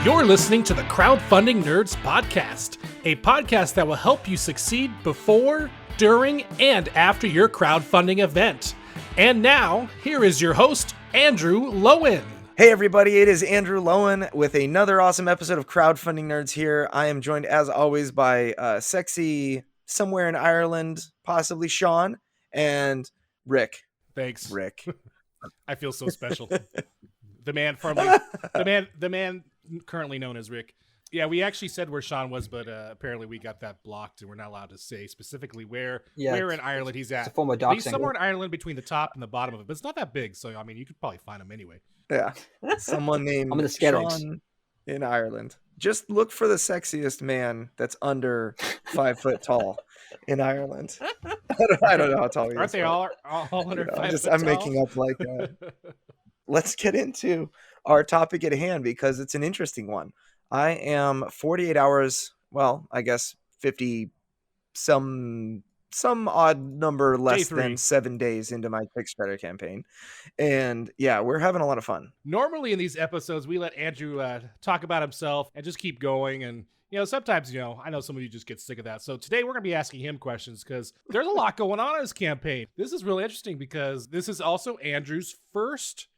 You're listening to the Crowdfunding Nerds Podcast, a podcast that will help you succeed before, during, and after your crowdfunding event. And now, here is your host, Andrew Lowen. Hey everybody, it is Andrew Lowen with another awesome episode of Crowdfunding Nerds here. I am joined as always by sexy, somewhere in Ireland, possibly Sean, and Rick. Thanks. Rick. I feel so special. The man currently known as Rick. Yeah, we actually said where Sean was, but apparently we got that blocked, and we're not allowed to say specifically where in Ireland he's at. It's a form of He's somewhere in Ireland between the top and the bottom of it, but it's not that big, so I mean, you could probably find him anyway. Yeah, someone named I'm in the Skerrigs. Sean in Ireland. Just look for the sexiest man that's under 5 foot tall in Ireland. I don't know how tall he is. Aren't they all under 5 foot I'm tall? making up like Let's get into our topic at hand because it's an interesting one. I am 48 hours, well, I guess 50 some odd number less than 7 days into my Kickstarter campaign. And yeah, we're having a lot of fun. Normally in these episodes, we let Andrew talk about himself and just keep going. And, sometimes, I know some of you just get sick of that. So today we're going to be asking him questions because there's a lot going on in his campaign. This is really interesting because this is also Andrew's first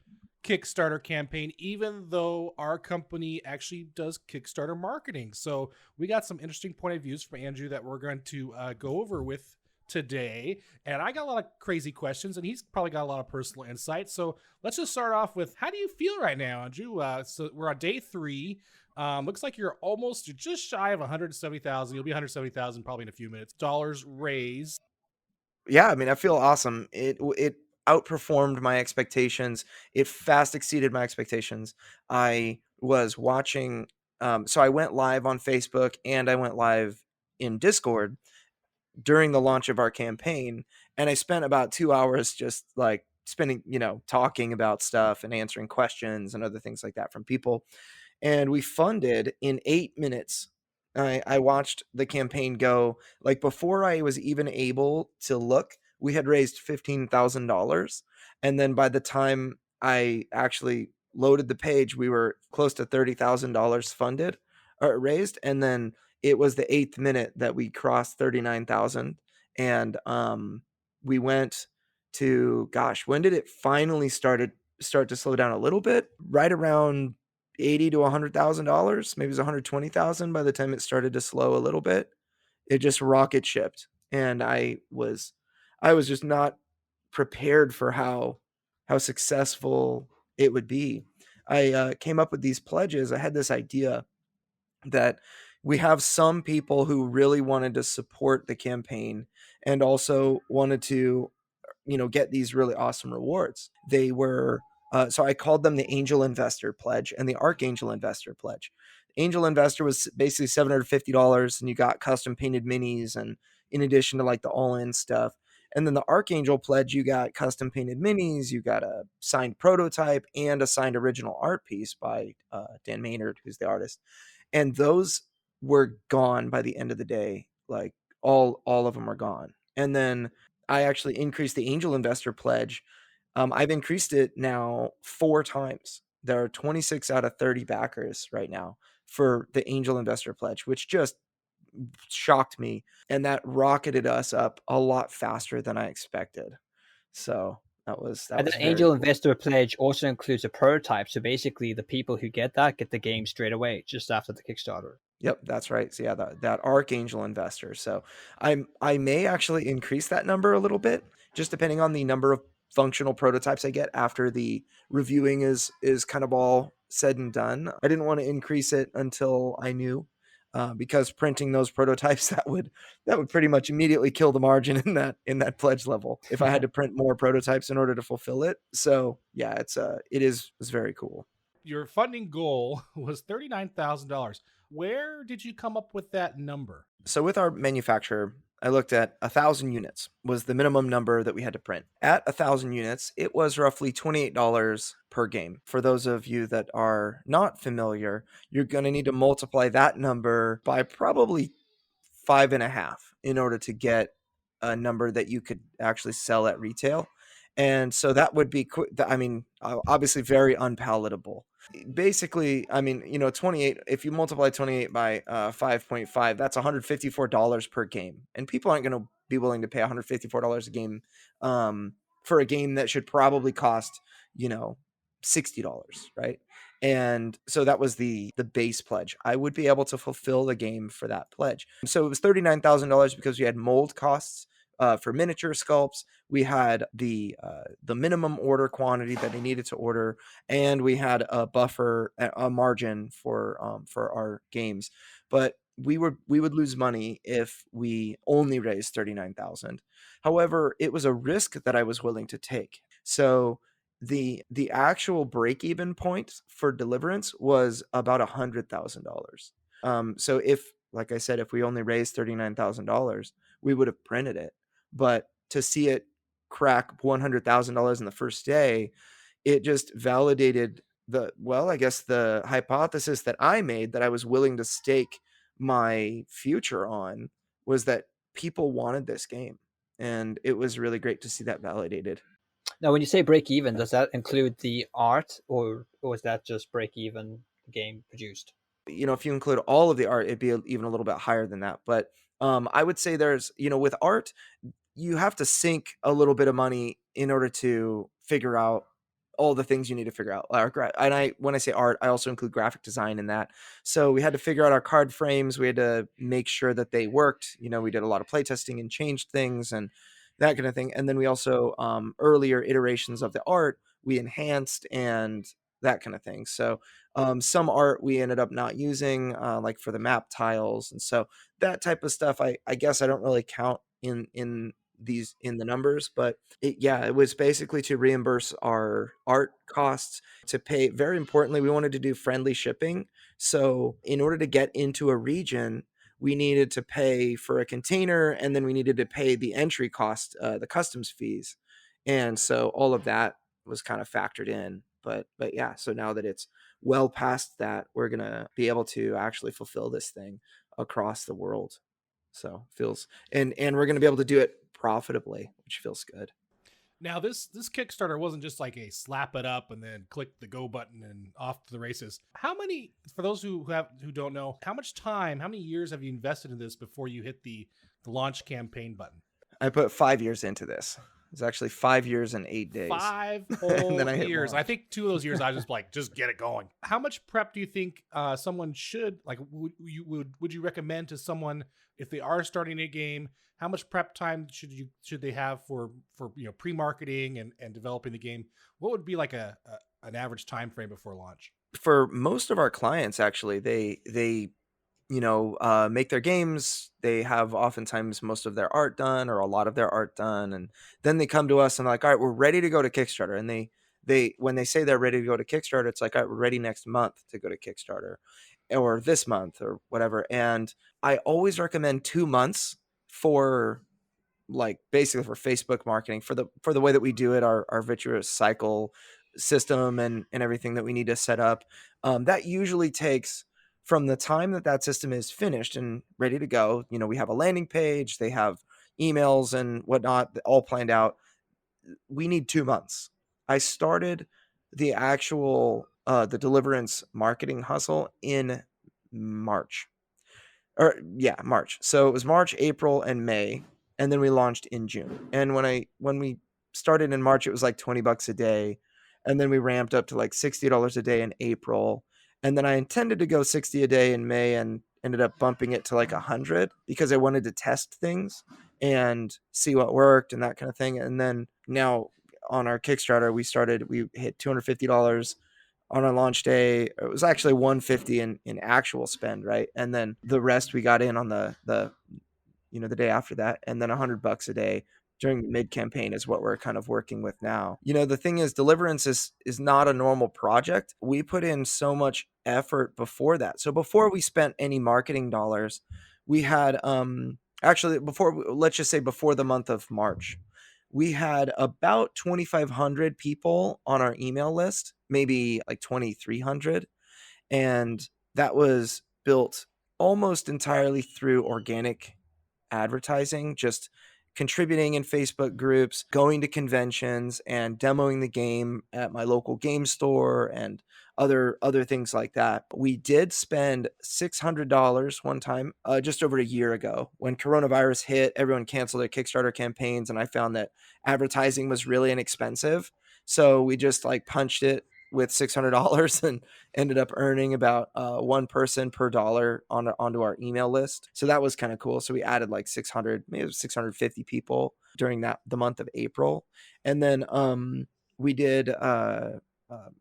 Kickstarter campaign, even though our company actually does Kickstarter marketing. So we got some interesting point of views from Andrew that we're going to go over with today. And I got a lot of crazy questions, and he's probably got a lot of personal insight. So let's just start off with, how do you feel right now, Andrew? So we're on day 3. Looks like you're just shy of 170,000. You'll be 170,000 probably in a few minutes. Dollars raised. Yeah, I mean, I feel awesome. It outperformed my expectations. It fast exceeded my expectations. I was watching, so I went live on Facebook and I went live in Discord during the launch of our campaign, and I spent about 2 hours just like talking about stuff and answering questions and other things like that from people. And we funded in 8 minutes. I watched the campaign go, like, before I was even able to look, we had raised $15,000. And then by the time I actually loaded the page, we were close to $30,000 funded or raised. And then it was the 8th minute that we crossed 39,000. And we went to, when did it finally start to slow down a little bit? Right around $80,000 to $100,000. Maybe it was $120,000 by the time it started to slow a little bit. It just rocket shipped. And I was just not prepared for how successful it would be. I came up with these pledges. I had this idea that we have some people who really wanted to support the campaign and also wanted to, get these really awesome rewards. They were, so I called them the Angel Investor Pledge and the Archangel Investor Pledge. Angel Investor was basically $750, and you got custom painted minis, and in addition to like the all-in stuff. And then the Archangel Pledge, you got custom painted minis, you got a signed prototype and a signed original art piece by Dan Maynard, who's the artist. And those were gone by the end of the day. Like all of them are gone. And then I actually increased the Angel Investor Pledge. I've increased it now 4 times. There are 26 out of 30 backers right now for the Angel Investor Pledge, which just shocked me, and that rocketed us up a lot faster than I expected. So that was the Angel Investor Pledge also includes a prototype, so basically the people who get that get the game straight away just after the Kickstarter. Yep, that's right. So yeah, that Archangel Investor. So I may actually increase that number a little bit, just depending on the number of functional prototypes I get after the reviewing is kind of all said and done. I didn't want to increase it until I knew. Because printing those prototypes, that would pretty much immediately kill the margin in that pledge level if I had to print more prototypes in order to fulfill it. So yeah, it's very cool. Your funding goal was $39,000. Where did you come up with that number? So with our manufacturer, I looked at 1,000 units was the minimum number that we had to print. At 1,000 units, it was roughly $28 per game. For those of you that are not familiar, you're going to need to multiply that number by probably 5.5 in order to get a number that you could actually sell at retail. And so that would be, obviously very unpalatable. Basically, I mean, 28, if you multiply 28 by 5.5, that's $154 per game. And people aren't going to be willing to pay $154 a game for a game that should probably cost, $60, right? And so that was the base pledge. I would be able to fulfill the game for that pledge. So it was $39,000 because we had mold costs for miniature sculpts. We had the minimum order quantity that they needed to order, and we had a buffer, a margin for our games. But we would lose money if we only raised 39,000. However, it was a risk that I was willing to take. So the actual break even point for Deliverance was about $100,000. So if, like I said, if we only raised $39,000, we would have printed it. But to see it crack $100,000 in the first day, it just validated I guess the hypothesis that I made, that I was willing to stake my future on, was that people wanted this game. And it was really great to see that validated. Now, when you say break even, does that include the art, or is that just break even the game produced? If you include all of the art, it'd be even a little bit higher than that. But I would say there's, with art, you have to sink a little bit of money in order to figure out all the things you need to figure out. And when I say art, I also include graphic design in that. So we had to figure out our card frames. We had to make sure that they worked. We did a lot of playtesting and changed things and that kind of thing. And then we also, earlier iterations of the art, we enhanced and that kind of thing. So some art we ended up not using, like for the map tiles. And so that type of stuff, I guess I don't really count in the numbers, but it was basically to reimburse our art costs, to pay. Very importantly, we wanted to do friendly shipping. So in order to get into a region, we needed to pay for a container, and then we needed to pay the entry cost, the customs fees. And so all of that was kind of factored in. But yeah, so now that it's well past that, we're going to be able to actually fulfill this thing across the world. So feels, and we're going to be able to do it profitably, which feels good. Now, this Kickstarter wasn't just like a slap it up and then click the go button and off to the races. How many, for those who don't know, how many years have you invested in this before you hit the launch campaign button? I put 5 years into this. It was actually 5 years and 8 days. 5 whole years. I think 2 of those years I was just like, just get it going. How much prep do you think someone should, like, would you recommend to someone if they are starting a game? How much prep time should they have for pre-marketing and developing the game? What would be like an average time frame before launch? For most of our clients, actually, they make their games. They have oftentimes most of their art done or a lot of their art done, and then they come to us and like, all right, we're ready to go to Kickstarter. And they when they say they're ready to go to Kickstarter, it's like, all right, we're ready next month to go to Kickstarter, or this month or whatever. And I always recommend 2 months for, like, basically for Facebook marketing, for the way that we do it, our virtuous cycle system and everything that we need to set up. That usually takes, from the time that system is finished and ready to go, we have a landing page, they have emails and whatnot all planned out. We need 2 months. I started the actual the Deliverance marketing hustle in March. March. So it was March, April, and May, and then we launched in June. And when we started in March, it was like $20 a day, and then we ramped up to like $60 a day in April, and then I intended to go 60 a day in May, and ended up bumping it to like 100 because I wanted to test things and see what worked and that kind of thing. And then now on our Kickstarter, we hit $250 on our launch day. It was actually $150 in actual spend, right? And then the rest we got in on the day after that, and then $100 a day during the mid campaign is what we're kind of working with now. The thing is, Deliverance is not a normal project. We put in so much effort before that. So before we spent any marketing dollars, we had let's just say before the month of March, we had about 2,500 people on our email list, maybe like 2,300. And that was built almost entirely through organic advertising, just contributing in Facebook groups, going to conventions and demoing the game at my local game store and other things like that. We did spend $600 one time, just over a year ago, when coronavirus hit. Everyone canceled their Kickstarter campaigns, and I found that advertising was really inexpensive. So we just like punched it with $600 and ended up earning about one person per dollar onto our email list. So that was kind of cool. So we added like 600, maybe it was 650 people during the month of April. And then we did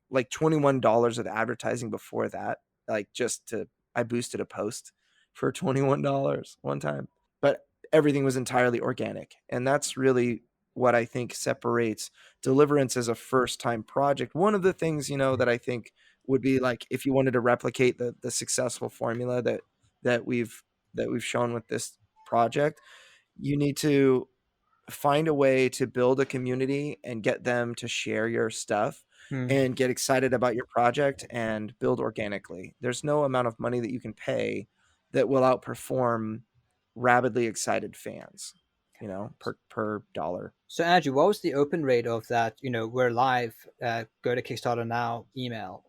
like $21 of advertising before that, like I boosted a post for $21 one time. But everything was entirely organic. And that's really what I think separates Deliverance as a first-time project. One of the things, that I think would be like, if you wanted to replicate the successful formula that we've shown with this project, you need to find a way to build a community and get them to share your stuff and get excited about your project and build organically. There's no amount of money that you can pay that will outperform rabidly excited fans, per dollar. So Andrew, what was the open rate of that? We're live. Go to Kickstarter now. Email.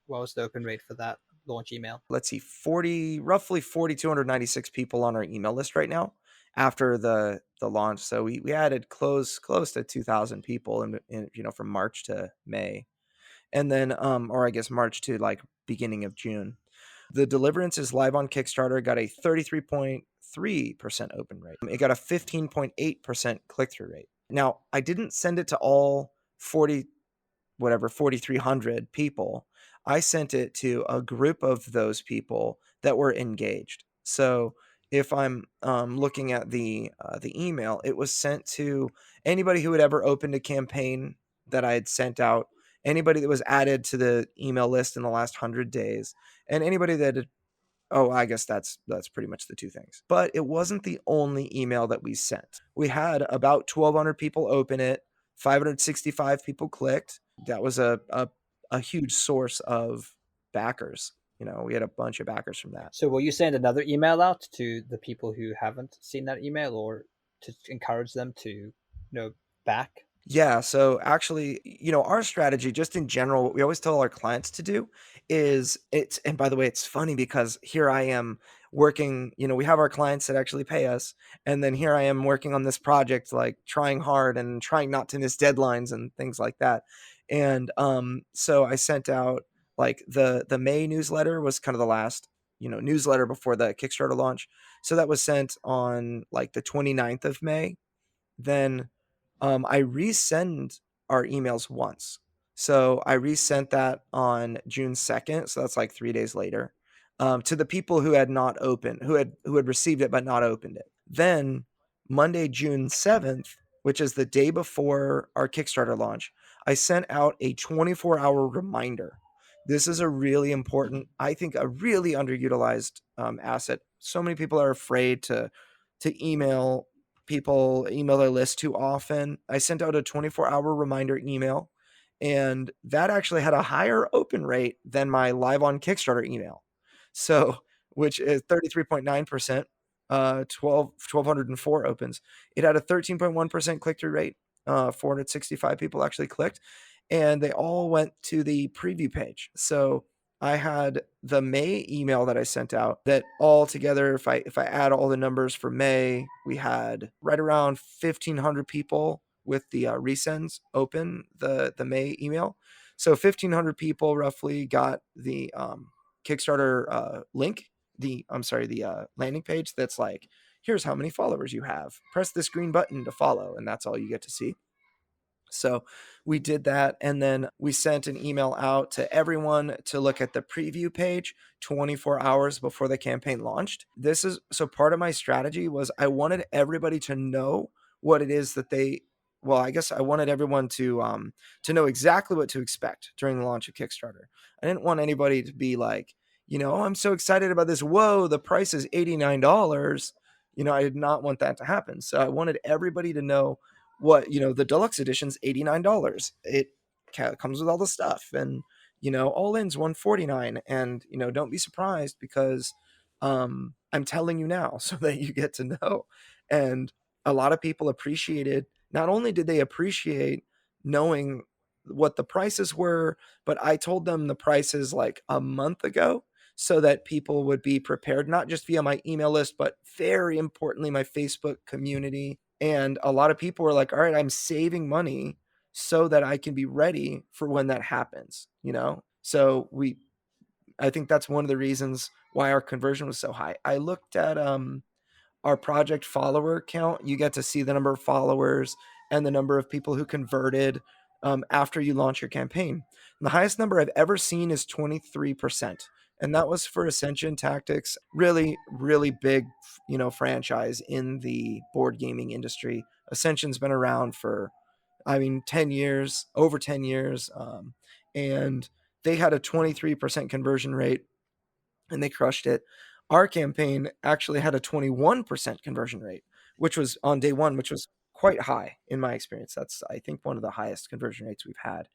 What was the open rate for that launch email? Let's see, roughly 4,296 people on our email list right now after the launch. So we added close to 2,000 people in from March to May, and then or I guess March to like beginning of June. The Deliverance is live on Kickstarter. Got a 33.3% open rate. It got a 15.8% click-through rate. Now, I didn't send it to all 4,300 people. I sent it to a group of those people that were engaged. So if I'm looking at the email, it was sent to anybody who had ever opened a campaign that I had sent out, anybody that was added to the email list in the last 100 days, and anybody that had, I guess that's pretty much the two things. But it wasn't the only email that we sent. We had about 1,200 people open it, 565 people clicked. That was a huge source of backers. We had a bunch of backers from that. So will you send another email out to the people who haven't seen that email, or to encourage them to back? Yeah. So actually, our strategy just in general, what we always tell our clients to do is and by the way, it's funny because here I am working, we have our clients that actually pay us. And then here I am working on this project, like trying hard and trying not to miss deadlines and things like that. And so I sent out like the May newsletter was kind of the last, newsletter before the Kickstarter launch. So that was sent on like the 29th of May. Then I resend our emails once. So I resent that on June 2nd. So that's like 3 days later, to the people who had not opened, who had received it but not opened it. Then Monday, June 7th, which is the day before our Kickstarter launch, I sent out a 24-hour reminder. This is a really important, I think, a really underutilized asset. So many people are afraid to email their list too often. I sent out a 24-hour reminder email, and that actually had a higher open rate than my live on Kickstarter email. So, which is 33.9%, 1,204 opens. It had a 13.1% click-through rate. 465 people actually clicked, and they all went to the preview page. So I had the May email that I sent out that all together, if I add all the numbers for May, we had right around 1,500 people with the resends open the May email. So 1,500 people roughly got the Kickstarter link, the landing page that's like, here's how many followers you have. Press this green button to follow, and that's all you get to see. So we did that, and then we sent an email out to everyone to look at the preview page 24 hours before the campaign launched. So part of my strategy was I wanted everybody to know what it is that I guess I wanted everyone to know exactly what to expect during the launch of Kickstarter. I didn't want anybody to be like, I'm so excited about this. Whoa, the price is $89. I did not want that to happen. So I wanted everybody to know what, the deluxe edition's $89. It comes with all the stuff, and all in's $149. And don't be surprised, because I'm telling you now so that you get to know. And a lot of people appreciated, not only did they appreciate knowing what the prices were, but I told them the prices like a month ago so that people would be prepared, not just via my email list, but very importantly, my Facebook community. And a lot of people were like, all right, I'm saving money so that I can be ready for when that happens, you know? So I think that's one of the reasons why our conversion was so high. I looked at our project follower count. You get to see the number of followers and the number of people who converted after you launch your campaign. And the highest number I've ever seen is 23%. And that was for Ascension Tactics, really, really big, franchise in the board gaming industry. Ascension's been around for, 10 years, over 10 years. And they had a 23% conversion rate and they crushed it. Our campaign actually had a 21% conversion rate, which was on day one, which was quite high in my experience. That's, I think, one of the highest conversion rates we've had.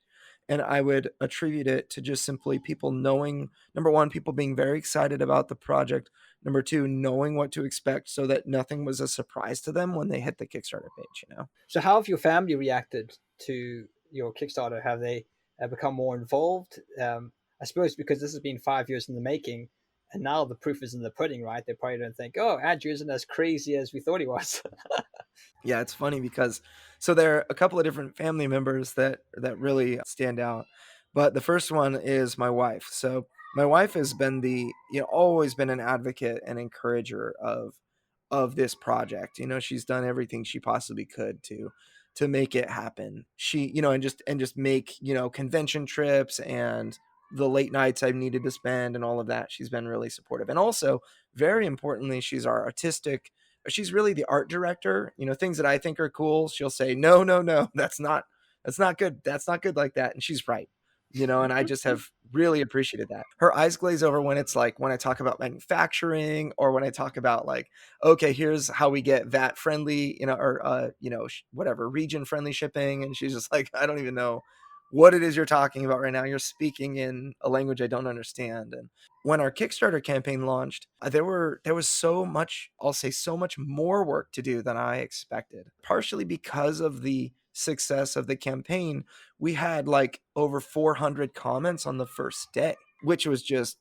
And I would attribute it to just simply people knowing, number one, people being very excited about the project. Number two, knowing what to expect so that nothing was a surprise to them when they hit the Kickstarter page. So how have your family reacted to your Kickstarter? Have they become more involved? I suppose because this has been 5 years in the making, and now the proof is in the pudding, right? They probably don't think, oh, Andrew isn't as crazy as we thought he was. Yeah, it's funny because so there are a couple of different family members that really stand out. But the first one is my wife. So my wife has been always been an advocate and encourager of this project. She's done everything she possibly could to make it happen. She, and just make, convention trips and the late nights I've needed to spend and all of that. She's been really supportive. And also, very importantly, she's really the art director. Things that I think are cool, she'll say, no, no, no, that's not good. That's not good like that. And she's right. And I just have really appreciated that. Her eyes glaze over when it's like, when I talk about manufacturing or when I talk about like, okay, here's how we get VAT friendly, or, whatever, region friendly shipping. And she's just like, I don't even know what it is you're talking about right now. You're speaking in a language I don't understand. And when our Kickstarter campaign launched, there was so much, I'll say so much more work to do than I expected. Partially because of the success of the campaign, we had like over 400 comments on the first day, which was just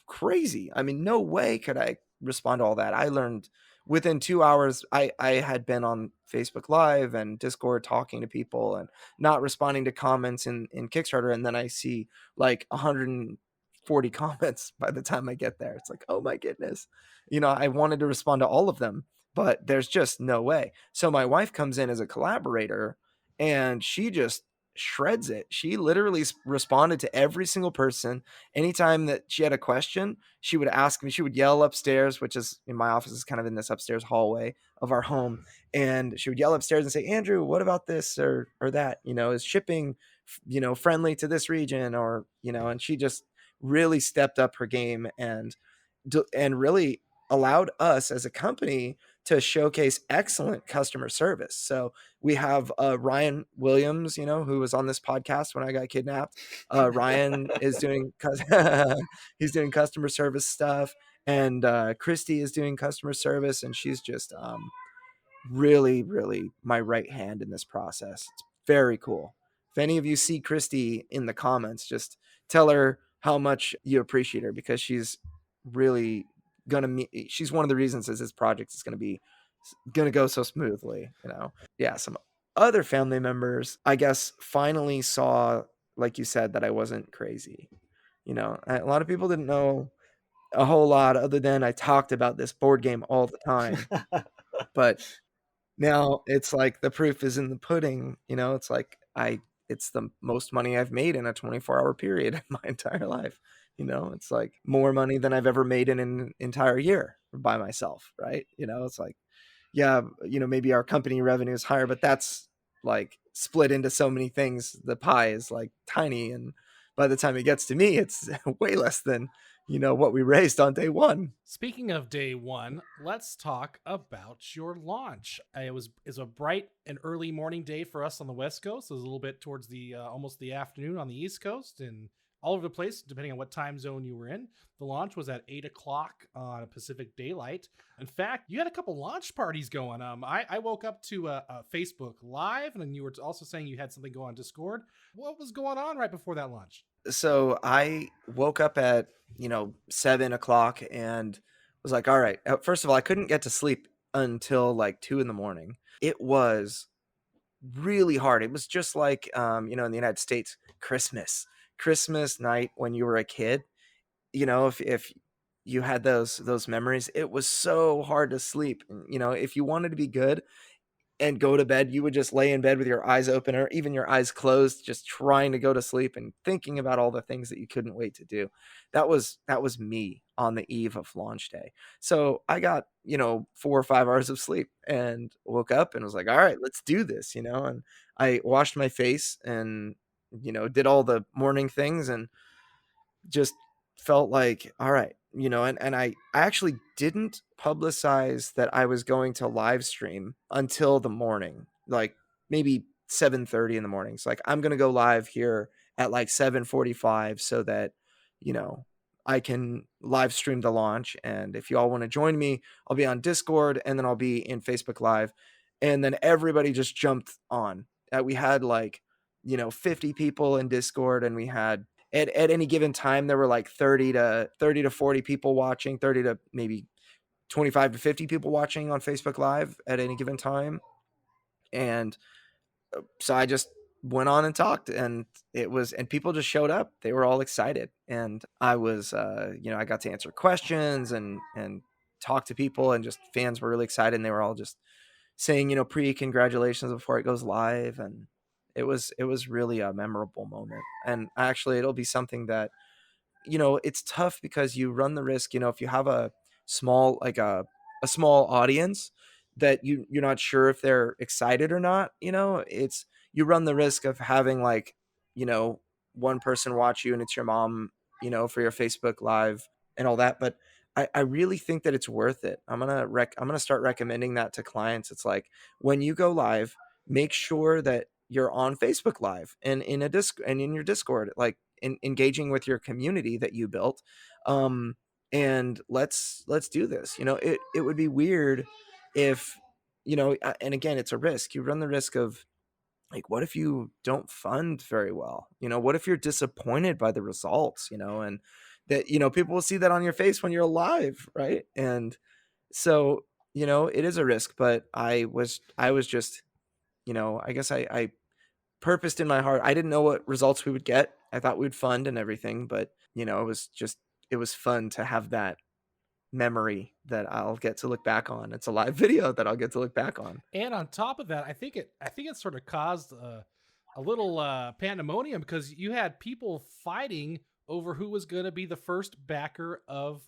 crazy. No way could I respond to all that. I learned within 2 hours, I had been on Facebook Live and Discord talking to people and not responding to comments in Kickstarter. And then I see like 140 comments by the time I get there. It's like, oh my goodness. I wanted to respond to all of them, but there's just no way. So my wife comes in as a collaborator and she just shreds it. She literally responded to every single person. Anytime that she had a question, she would ask me. She would yell upstairs, which is in my office is kind of in this upstairs hallway of our home, and she would yell upstairs and say, Andrew, what about this or that? Is shipping friendly to this region, or and she just really stepped up her game and really allowed us as a company to showcase excellent customer service. So we have Ryan Williams, who was on this podcast when I got kidnapped. Ryan is doing he's doing customer service stuff, and Christy is doing customer service, and she's just really, really my right hand in this process. It's very cool. If any of you see Christy in the comments, just tell her how much you appreciate her, because she's really she's one of the reasons that this project is going to go so smoothly. Yeah, some other family members, I guess, finally saw, like you said, that I wasn't crazy. A lot of people didn't know a whole lot other than I talked about this board game all the time. But now it's like the proof is in the pudding. It's like it's the most money I've made in a 24-hour period in my entire life. It's like more money than I've ever made in an entire year by myself, right? It's like, yeah, maybe our company revenue is higher, but that's like split into so many things. The pie is like tiny, and by the time it gets to me, it's way less than what we raised on day one. Speaking of day one, let's talk about your launch. It's a bright and early morning day for us on the West Coast. It was a little bit towards the almost the afternoon on the East Coast, and all over the place, depending on what time zone you were in. The launch was at 8 o'clock on Pacific Daylight. In fact, you had a couple launch parties going. I woke up to a Facebook Live, and then you were also saying you had something go on Discord. What was going on right before that launch? So I woke up at 7 o'clock and was like, all right. First of all, I couldn't get to sleep until like 2 in the morning. It was really hard. It was just like in the United States, Christmas night when you were a kid. If you had those memories, it was so hard to sleep. If you wanted to be good and go to bed, you would just lay in bed with your eyes open or even your eyes closed, just trying to go to sleep and thinking about all the things that you couldn't wait to do. That was me on the eve of launch day. So I got 4 or 5 hours of sleep and woke up and was like, all right, let's do this. And I washed my face and did all the morning things and just felt like, all right, and I actually didn't publicize that I was going to live stream until the morning, like maybe 7:30 in the morning. So like, I'm going to go live here at like 7:45 so that, I can live stream the launch. And if you all want to join me, I'll be on Discord and then I'll be in Facebook Live. And then everybody just jumped on. We had like, 50 people in Discord, and we had at any given time, there were like 30 to 40 people watching, 30 to maybe 25 to 50 people watching on Facebook Live at any given time. And so I just went on and talked, and people just showed up. They were all excited. And I was, I got to answer questions and talk to people, and just fans were really excited. And they were all just saying, pre-congratulations before it goes live. And it was really a memorable moment. And actually it'll be something that, it's tough because you run the risk, if you have a small, like a small audience that you're not sure if they're excited or not, you run the risk of having like, one person watch you and it's your mom, for your Facebook Live and all that. But I really think that it's worth it. I'm gonna start recommending that to clients. It's like, when you go live, make sure that you're on Facebook Live and in your Discord, like engaging with your community that you built. And let's do this. It would be weird if, and again, it's a risk. You run the risk of, like, what if you don't fund very well? What if you're disappointed by the results, and that, people will see that on your face when you're alive, right? And so, it is a risk, but I was just, I guess I purposed in my heart. I didn't know what results we would get. I thought we'd fund and everything, but it was fun to have that memory that I'll get to look back on. It's a live video that I'll get to look back on. And on top of that, I think it sort of caused a little pandemonium, because you had people fighting over who was going to be the first backer of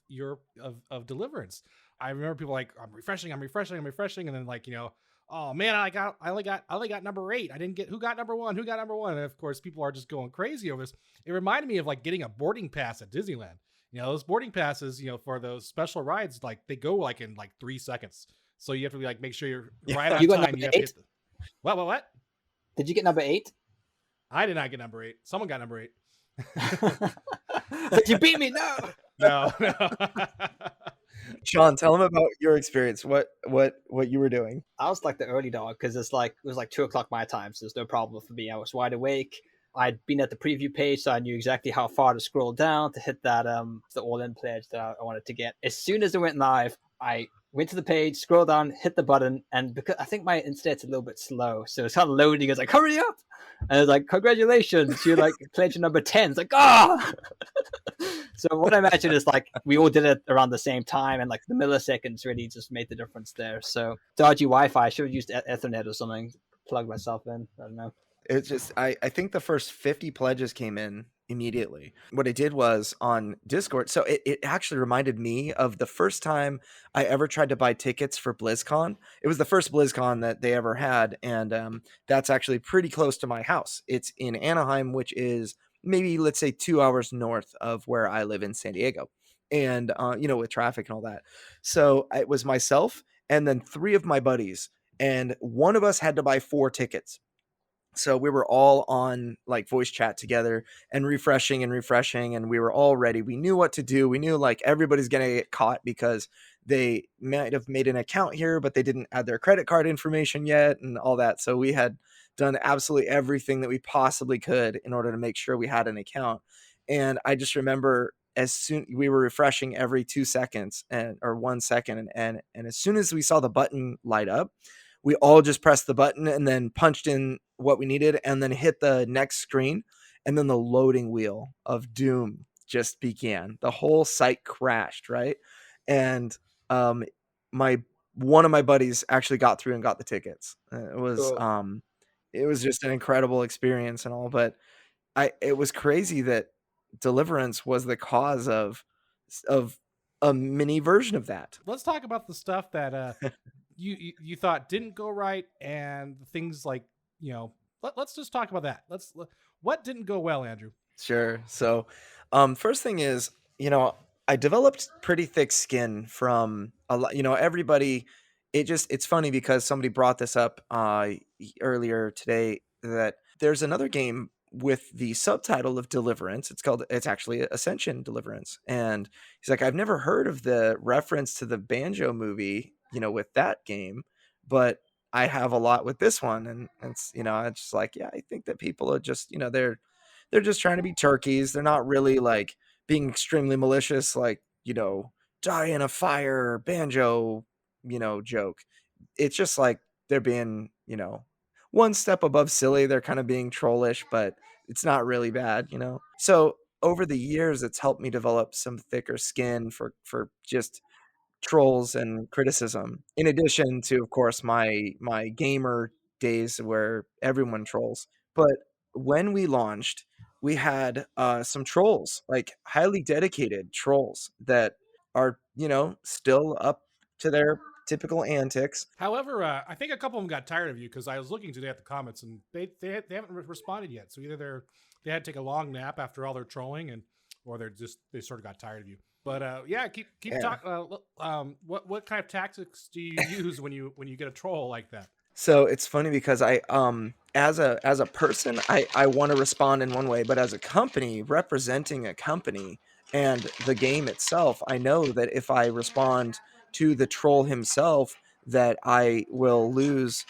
of Deliverance. I remember people like, I'm refreshing, and then like, oh man, I only got number 8. I didn't get who got number 1, and of course people are just going crazy over this. It reminded me of like getting a boarding pass at Disneyland. Those boarding passes, for those special rides, like they go like in like 3 seconds. So you have to be like, make sure you're right on You got time. number You have to 8? hit what? Did you get number 8? I did not get number 8. Someone got number 8. But you beat me. No. No. Sean, tell them about your experience. What you were doing. I was like the early dog, because it was like 2 o'clock my time, so there's no problem for me. I was wide awake. I'd been at the preview page, so I knew exactly how far to scroll down to hit that the all-in pledge that I wanted to get. As soon as it went live, I went to the page, scrolled down, hit the button, and because I think my internet's a little bit slow, so it's kind of loading. It's like, hurry up! And it's like, congratulations, you're like pledge number 10. It's like, ah! So what I imagine is like we all did it around the same time, and like the milliseconds really just made the difference there. So dodgy Wi-Fi, I should have used Ethernet or something, plug myself in. I don't know. It's just, I think the first 50 pledges came in immediately. What I did was on Discord. So it actually reminded me of the first time I ever tried to buy tickets for BLIZZCON. It was the first BLIZZCON that they ever had. And that's actually pretty close to my house. It's in Anaheim, which is maybe, let's say, 2 hours north of where I live in San Diego. And, with traffic and all that. So it was myself and then 3 of my buddies. And one of us had to buy 4 tickets. So we were all on like voice chat together and refreshing, and we were all ready. We knew what to do. We knew like everybody's going to get caught because they might have made an account here, but they didn't add their credit card information yet and all that. So we had done absolutely everything that we possibly could in order to make sure we had an account. And I just remember as soon we were refreshing every 2 seconds or 1 second. And as soon as we saw the button light up, we all just pressed the button and then punched in what we needed and then hit the next screen. And then the loading wheel of doom just began. The whole site crashed, right? And my one of my buddies actually got through and got the tickets. It was just an incredible experience and all, but it was crazy that Deliverance was the cause of a mini version of that. Let's talk about the stuff that you thought didn't go right, and things like, let's just talk about that. What didn't go well, Andrew? Sure. So, first thing is, I developed pretty thick skin from a lot, everybody. It's funny because somebody brought this up earlier today that there's another game with the subtitle of Deliverance. It's actually Ascension Deliverance. And he's like, I've never heard of the reference to the Banjo movie, with that game, but I have a lot with this one. And it's, it's just like, yeah, I think that people are just, they're just trying to be turkeys. They're not really like being extremely malicious, like, die in a fire banjo, joke. It's just like they're being, one step above silly. They're kind of being trollish, but it's not really bad, So over the years, it's helped me develop some thicker skin for just trolls and criticism. In addition to, of course, my gamer days where everyone trolls. But when we launched, we had some trolls, like highly dedicated trolls that are, still up to their typical antics. However, I think a couple of them got tired of you, because I was looking today at the comments and they haven't responded yet. So either they had to take a long nap after all their trolling, or they sort of got tired of you. But yeah, keep talking. What kind of tactics do you use when you get a troll like that? So it's funny because I as a person, I want to respond in one way, but as a company representing a company and the game itself, I know that if I respond to the troll himself, that I will lose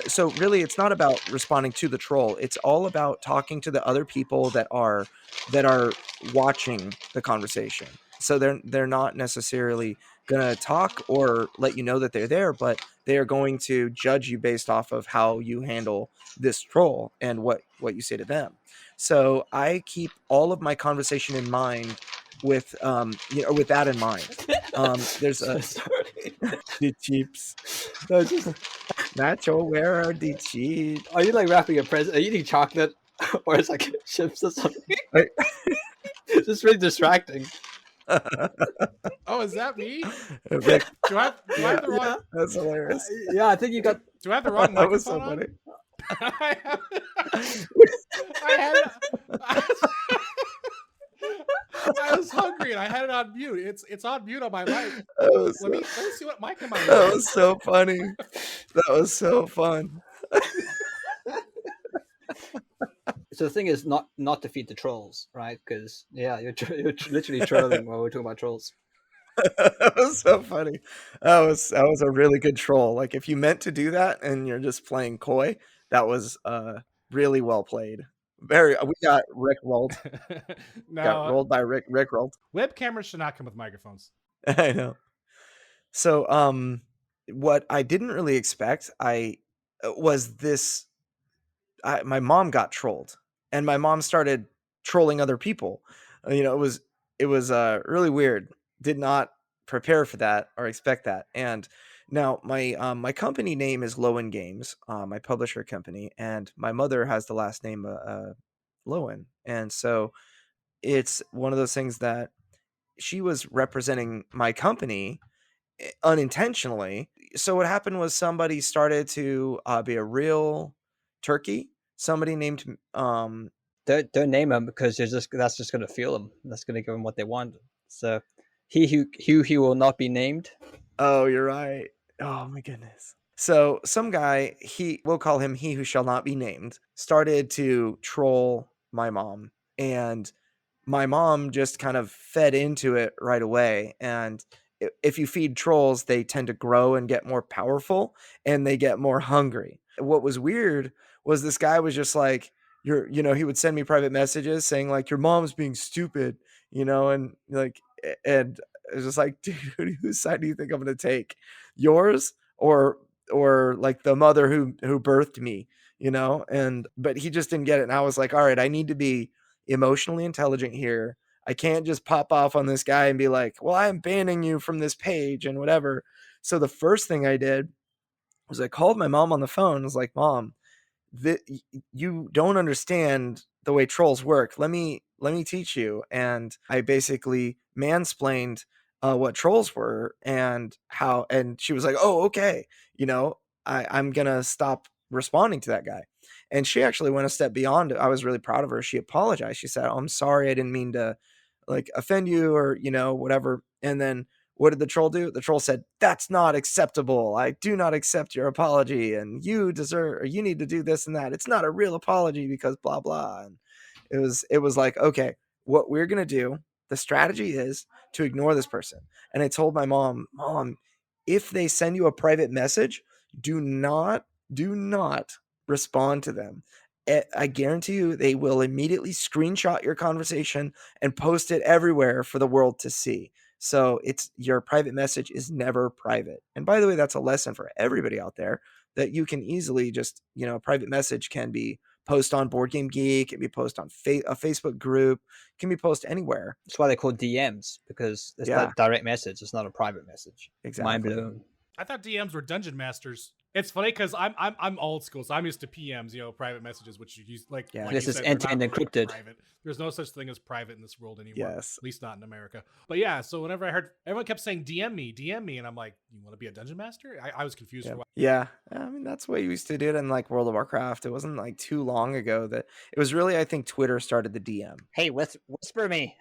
so really it's not about responding to the troll. It's all about talking to the other people that are watching the conversation. So they're not necessarily gonna talk or let you know that they're there, but they are going to judge you based off of how you handle this troll and what you say to them. So I keep all of my conversation in mind with with that in mind. There's a the chips. Nacho, where are the chips? Are you like wrapping a present? Are you eating chocolate, or it's like chips or something? It's just really distracting. Oh, is that me? Vic, Do I have the wrong? that's hilarious. Yeah, I think you got. Do I have the wrong That was microphone so on? funny. I was hungry and I had it on mute. It's on mute on my mic. Let me see what mic am I That using. was so funny. That was so fun. So the thing is not to feed the trolls, right? Because yeah, you're literally trolling while we're talking about trolls. That was so funny. That was a really good troll. Like if you meant to do that and you're just playing coy, that was really well played. We got Rick rolled. No, Got rolled by Rick rolled. web cameras should not come with microphones. I know. So what I didn't really expect was this. My mom got trolled, and my mom started trolling other people. It was really weird. Did not prepare for that or expect that. And now my company name is Lowen Games, my publisher company, and my mother has the last name Lowen, and so it's one of those things that she was representing my company unintentionally. So what happened was somebody started to be a real turkey. Somebody named Don't name them, because that's just going to fuel them. That's going to give them what they want. So he who will not be named. oh, you're right. Oh my goodness. So some guy, we'll call him he who shall not be named, started to troll my mom, and my mom just kind of fed into it right away. And if you feed trolls, they tend to grow and get more powerful, and they get more hungry. What was weird was this guy was just like, he would send me private messages saying like, your mom's being stupid, and like, and it was just like, dude, whose side do you think I'm going to take? Yours or like the mother who birthed me, but he just didn't get it. And I was like, all right, I need to be emotionally intelligent here. I can't just pop off on this guy and be like, well, I'm banning you from this page and whatever. So the first thing I did was I called my mom on the phone. I was like, Mom, you don't understand the way trolls work. Let me teach you. And I basically mansplained what trolls were and how. And she was like, oh, okay. I'm gonna stop responding to that guy. And she actually went a step beyond it. I was really proud of her. She apologized. She said, oh, I'm sorry, I didn't mean to like offend you or whatever. And then what did the troll do? The troll said, that's not acceptable. I do not accept your apology. And you need to do this and that. It's not a real apology because blah, blah. And it was like, okay, what we're going to do, the strategy is to ignore this person. And I told my mom, if they send you a private message, do not respond to them. I guarantee you they will immediately screenshot your conversation and post it everywhere for the world to see. So your private message is never private. And by the way, that's a lesson for everybody out there that you can easily just, a private message can be post on Board Game Geek, can be post on a Facebook group, can be post anywhere. That's why they're called DMs, because it's like direct message. It's not a private message. Exactly. Mind blown. I thought DMs were dungeon masters. It's funny because I'm old school, so I'm used to PMs, private messages, which you use like this is said, end-to-end encrypted. Private. There's no such thing as private in this world anymore. Yes. At least not in America. But yeah, so whenever I heard everyone kept saying DM me, and I'm like, you want to be a dungeon master? I was confused for a while. Yeah. I mean, that's what you used to do it in like World of Warcraft. It wasn't like too long ago that it was really, I think Twitter started the DM. Hey, whisper me.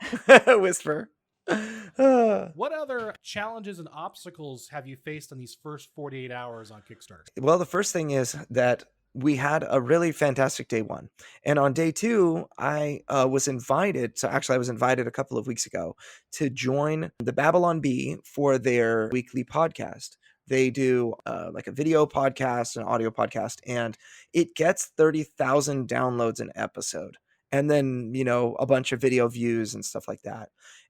Whisper. What other challenges and obstacles have you faced in these first 48 hours on Kickstarter? Well, the first thing is that we had a really fantastic day one. And on day two, I was invited. So actually, I was invited a couple of weeks ago to join the Babylon Bee for their weekly podcast. They do like a video podcast, an audio podcast, and it gets 30,000 downloads an episode. And then, a bunch of video views and stuff like that.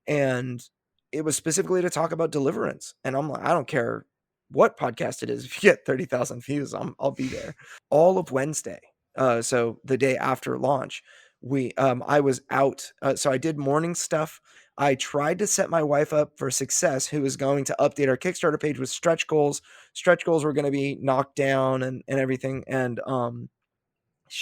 And it was specifically to talk about Deliverance. And I'm like, I don't care what podcast it is. If you get 30,000 views, I'll be there. All of Wednesday, so the day after launch, I was out. So I did morning stuff. I tried to set my wife up for success, who was going to update our Kickstarter page with stretch goals. Stretch goals were going to be knocked down and everything. And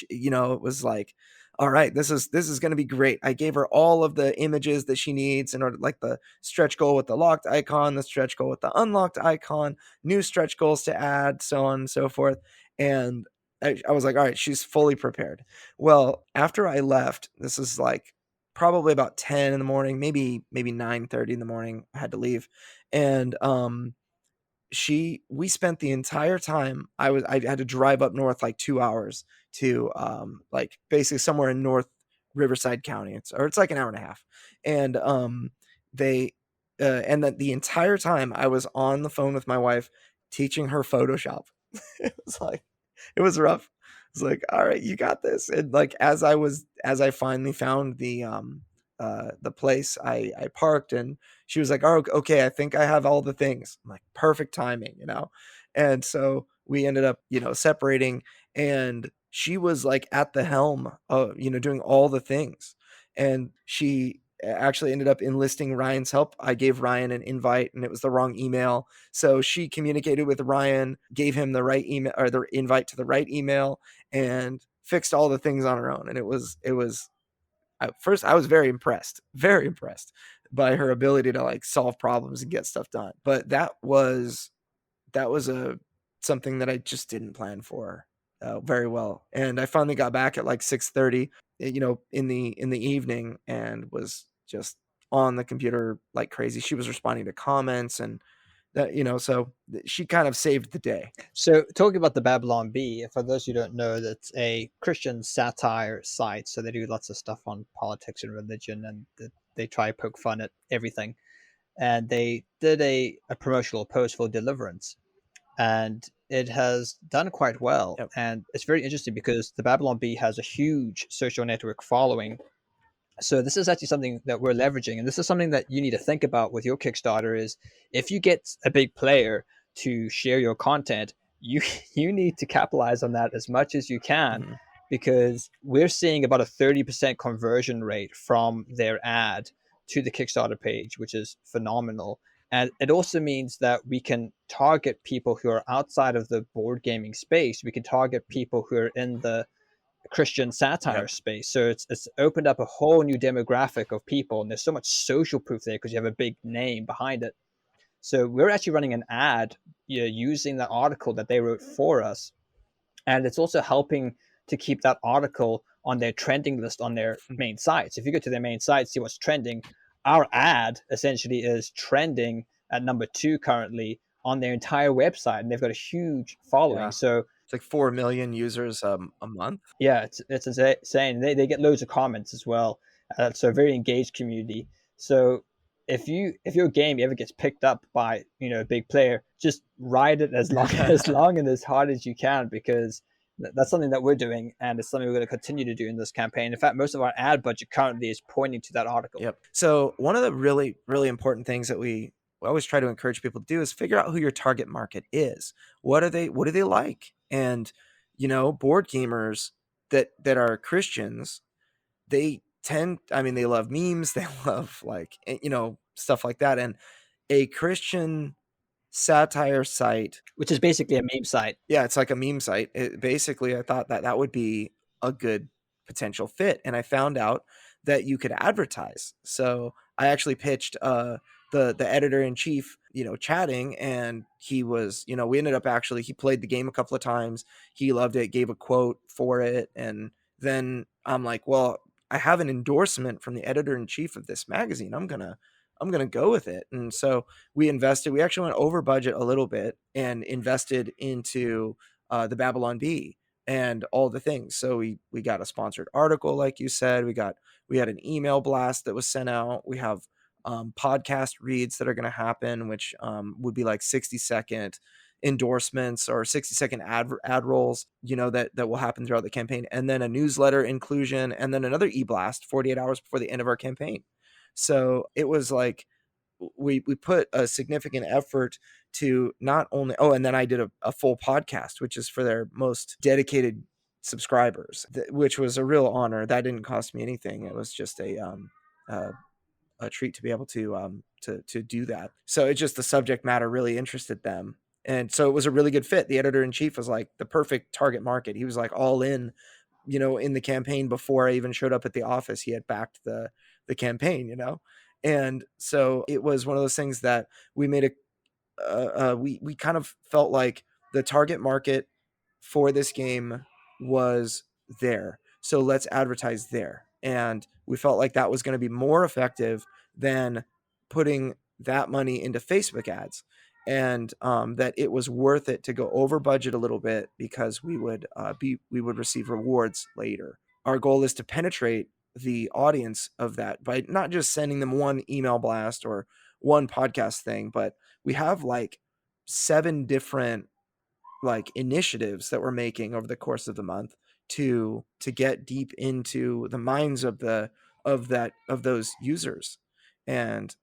it was like, all right, this is going to be great. I gave her all of the images that she needs in order, like the stretch goal with the locked icon, the stretch goal with the unlocked icon, new stretch goals to add, so on and so forth. And I was like, all right, she's fully prepared. Well, after I left, this is like probably about 10 in the morning, maybe 9:30 in the morning. I had to leave. And we spent the entire time I had to drive up north like 2 hours to like basically somewhere in North Riverside County. It's like an hour and a half. And and that the entire time I was on the phone with my wife teaching her Photoshop. It was rough. It's like, all right, you got this. And like as I finally found the place, I parked, and she was like, oh, okay, I think I have all the things. I'm like, perfect timing, And so we ended up, separating, and she was like at the helm, doing all the things. And she actually ended up enlisting Ryan's help. I gave Ryan an invite, and it was the wrong email. So she communicated with Ryan, gave him the right email or the invite to the right email, and fixed all the things on her own. And it was at first I was very impressed by her ability to like solve problems and get stuff done. But that was something that I just didn't plan for very well. And I finally got back at like 6:30, in the evening, and was just on the computer like crazy. She was responding to comments, and That, so she kind of saved the day. So, talking about the Babylon Bee, for those who don't know, that's a Christian satire site. So they do lots of stuff on politics and religion, and they try to poke fun at everything. And they did a promotional post for Deliverance, and it has done quite well. Yep. And it's very interesting because the Babylon Bee has a huge social network following. So this is actually something that we're leveraging, and this is something that you need to think about with your Kickstarter. Is if you get a big player to share your content, you you need to capitalize on that as much as you can, Mhm. because we're seeing about a 30% conversion rate from their ad to the Kickstarter page, which is phenomenal. And it also means that we can target people who are outside of the board gaming space. We can target people who are in the Christian satire Yep. space. So it's opened up a whole new demographic of people, and there's so much social proof there because you have a big name behind it. So we're actually running an ad, using the article that they wrote for us, and it's also helping to keep that article on their trending list on their main sites. If you go to their main site, see what's trending, our ad essentially is trending at number 2 currently on their entire website, and they've got a huge following. Yeah. So It's like 4 million users a month. yeah, it's insane. They get loads of comments as well. So a very engaged community. So if your game ever gets picked up by a big player, just ride it as long as long and as hard as you can, because that's something that we're doing, and it's something we're going to continue to do in this campaign. In fact, most of our ad budget currently is pointing to that article. Yep. So one of the really, really important things that we always try to encourage people to do is figure out who your target market is. What do they like? And board gamers that are Christians, they they love memes, they love stuff like that. And a Christian satire site, Which is basically a meme site. yeah, it's like a meme site. Basically, I thought that would be a good potential fit, and I found out that you could advertise. So I actually pitched the editor in chief, chatting, and he was, we ended up he played the game a couple of times. He loved it, gave a quote for it, and then I'm like, well, I have an endorsement from the editor in chief of this magazine. I'm gonna go with it. And so we actually went over budget a little bit and invested into the Babylon Bee and all the things. So we got a sponsored article, like you said. We had an email blast that was sent out. We have podcast reads that are going to happen, which would be like 60-second endorsements or 60-second ad rolls, that will happen throughout the campaign, and then a newsletter inclusion, and then another e-blast 48 hours before the end of our campaign. So it was like we put a significant effort to not only, and then I did a full podcast, which is for their most dedicated subscribers, which was a real honor. That didn't cost me anything. It was just a treat to be able to do that. So it's just the subject matter really interested them. And so it was a really good fit. The editor in chief was like the perfect target market. He was like all in, in the campaign before I even showed up at the office. He had backed the campaign, and so it was one of those things that we made we kind of felt like the target market for this game was there, so let's advertise there. And we felt like that was going to be more effective than putting that money into Facebook ads, and that it was worth it to go over budget a little bit because we would receive rewards later. Our goal is to penetrate the audience of that by not just sending them one email blast or one podcast thing, but we have like 7 different like initiatives that we're making over the course of the month to get deep into the minds of those users. And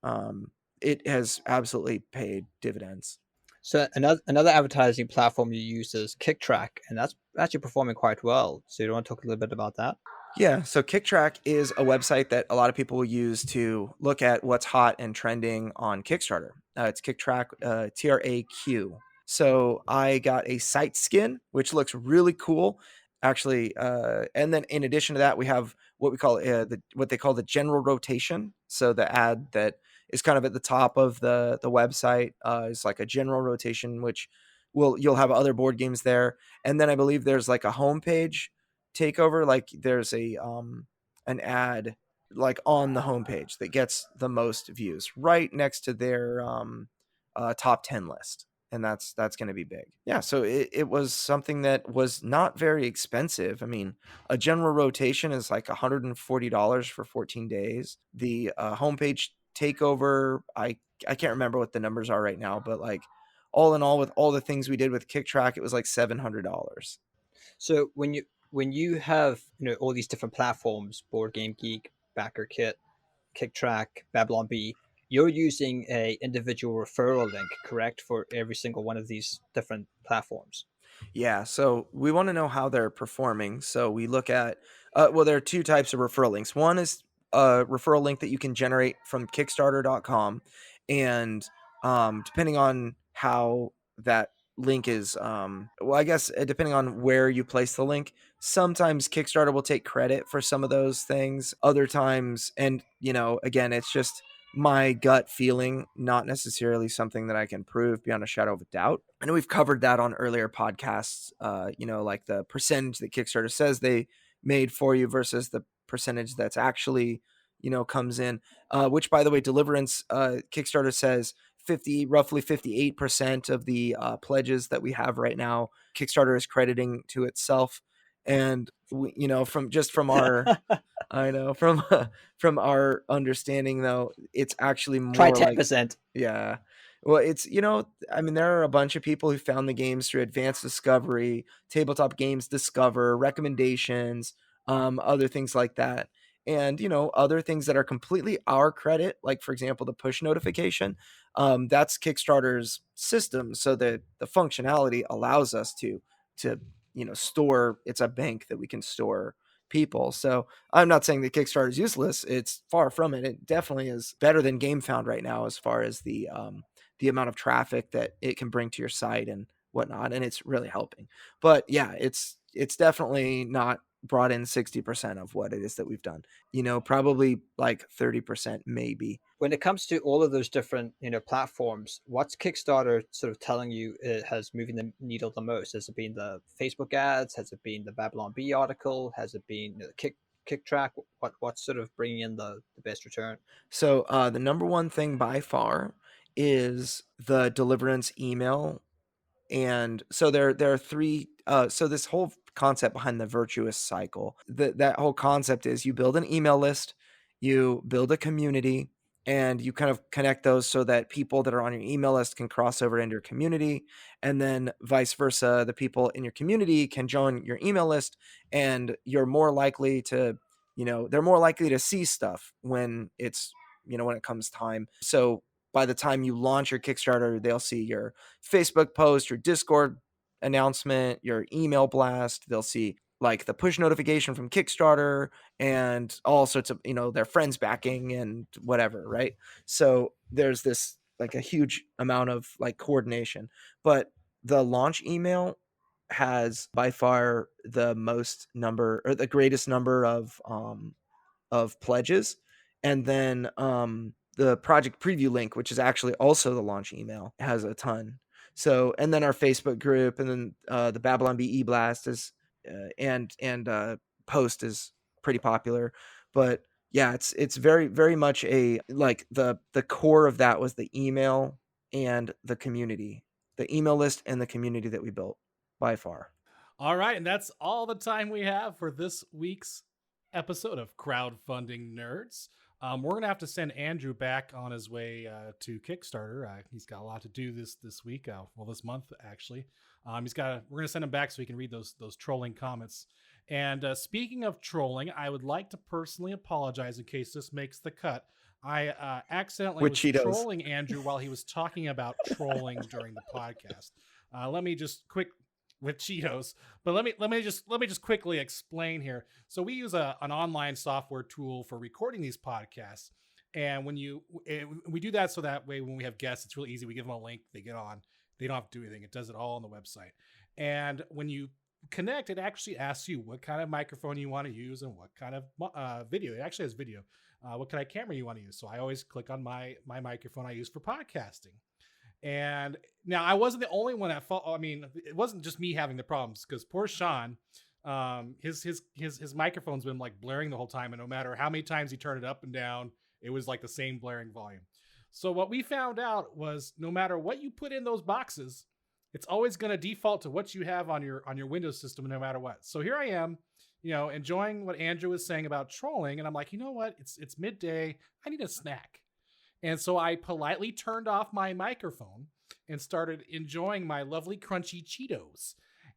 it has absolutely paid dividends. So another advertising platform you use is KickTrack, and that's actually performing quite well. So you want to talk a little bit about that? Yeah, so KickTrack is a website that a lot of people will use to look at what's hot and trending on Kickstarter. It's KickTrack, TRAQ. So I got a site skin, which looks really cool, actually. And then in addition to that, we have what we call what they call the general rotation. So the ad that is kind of at the top of the website is like a general rotation, which you'll have other board games there. And then I believe there's like a homepage takeover, like there's an ad like on the homepage that gets the most views right next to their top 10 list. And that's going to be big. Yeah. So it was something that was not very expensive. I mean, a general rotation is like $140 for 14 days. The homepage takeover, I can't remember what the numbers are right now, but like all in all, with all the things we did with KickTrack, it was like $700. So when you have all these different platforms, Board Game Geek, BackerKit, KickTrack, Babylon Bee, you're using a individual referral link, correct, for every single one of these different platforms? Yeah, so we want to know how they're performing. So we look at, well, there are two types of referral links. One is a referral link that you can generate from Kickstarter.com, and depending on how that link is, well, I guess depending on where you place the link, sometimes Kickstarter will take credit for some of those things. Other times, and again, it's just my gut feeling, not necessarily something that I can prove beyond a shadow of a doubt. I know we've covered that on earlier podcasts, like the percentage that Kickstarter says they made for you versus the percentage that's actually, comes in, which, by the way, Deliverance, Kickstarter says roughly 58% of the pledges that we have right now, Kickstarter is crediting to itself. And from our I know from our understanding, though, it's actually Try more like, 10%. yeah. Well, it's, I mean, there are a bunch of people who found the games through advanced discovery, tabletop games discover, recommendations, other things like that. And, other things that are completely our credit, like, for example, the push notification, that's Kickstarter's system. So that the functionality allows us to, store, it's a bank that we can store people. So I'm not saying that Kickstarter is useless. It's far from it. It definitely is better than GameFound right now as far as the amount of traffic that it can bring to your site and whatnot, and it's really helping. But yeah, it's definitely not brought in 60% of what it is that we've done. Probably like 30% maybe. When it comes to all of those different platforms, what's Kickstarter sort of telling you it has moving the needle the most? Has it been the Facebook ads? Has it been the Babylon Bee article? Has it been KickTrack? What's sort of bringing in the best return? So the number one thing by far is the Deliverance email. And so there are three. So this whole concept behind the virtuous cycle, that whole concept is you build an email list, you build a community, and you kind of connect those so that people that are on your email list can cross over into your community, and then vice versa. The people in your community can join your email list, and you're more likely to, they're more likely to see stuff when it's, when it comes time. So by the time you launch your Kickstarter, they'll see your Facebook post, your Discord announcement, your email blast. They'll see like the push notification from Kickstarter and all sorts of, their friends backing and whatever, right? So there's this like a huge amount of like coordination. But the launch email has by far the most number, or the greatest number of pledges. And then the project preview link, which is actually also the launch email, has a ton. So, and then our Facebook group, and then the Babylon Bee blast is and post is pretty popular. But yeah, it's very, very much a, like the core of that was the email and the community, the email list and the community that we built by far. All right, and that's all the time we have for this week's episode of Crowdfunding Nerds. We're gonna have to send Andrew back on his way to Kickstarter. He's got a lot to do this week. This month actually. We're gonna send him back so he can read those trolling comments. And speaking of trolling, I would like to personally apologize in case this makes the cut. I accidentally With was Cheetos. trolling Andrew while he was talking about trolling during the podcast. Let me just with Cheetos, but let me just quickly explain here. So we use an online software tool for recording these podcasts, and we do that so that way when we have guests, it's really easy. We give them a link, they get on, they don't have to do anything. It does it all on the website. And when you connect, it actually asks you what kind of microphone you want to use and what kind of video. It actually has video. What kind of camera you want to use. So I always click on my microphone I use for podcasting. And now I wasn't the only one at fault. I mean, it wasn't just me having the problems, because poor Sean, his microphone's been like blaring the whole time, and no matter how many times he turned it up and down, it was like the same blaring volume. So what we found out was no matter what you put in those boxes, it's always going to default to what you have on your Windows system, no matter what. So here I am, enjoying what Andrew was saying about trolling, and I'm like, you know what? It's midday. I need a snack. And so I politely turned off my microphone and started enjoying my lovely crunchy Cheetos.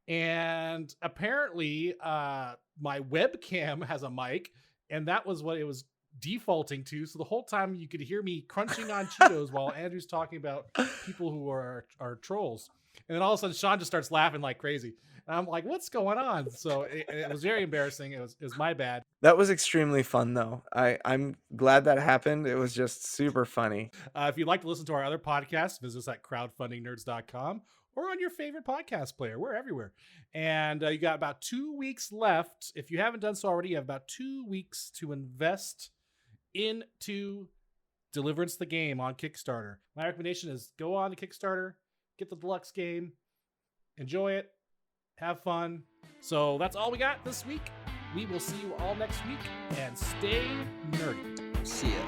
And apparently my webcam has a mic, and that was what it was defaulting to. So the whole time you could hear me crunching on Cheetos while Andrew's talking about people who are trolls. And then all of a sudden Sean just starts laughing like crazy. And I'm like, what's going on? So it was very embarrassing. It was my bad. That was extremely fun, though. I'm glad that happened. It was just super funny. If you'd like to listen to our other podcasts, visit us at crowdfundingnerds.com or on your favorite podcast player. We're everywhere. And you got about 2 weeks left. If you haven't done so already, you have about 2 weeks to invest into Deliverance the game on Kickstarter. My recommendation is go on to Kickstarter, get the deluxe game, enjoy it, have fun. So that's all we got this week. We will see you all next week, and stay nerdy. See ya.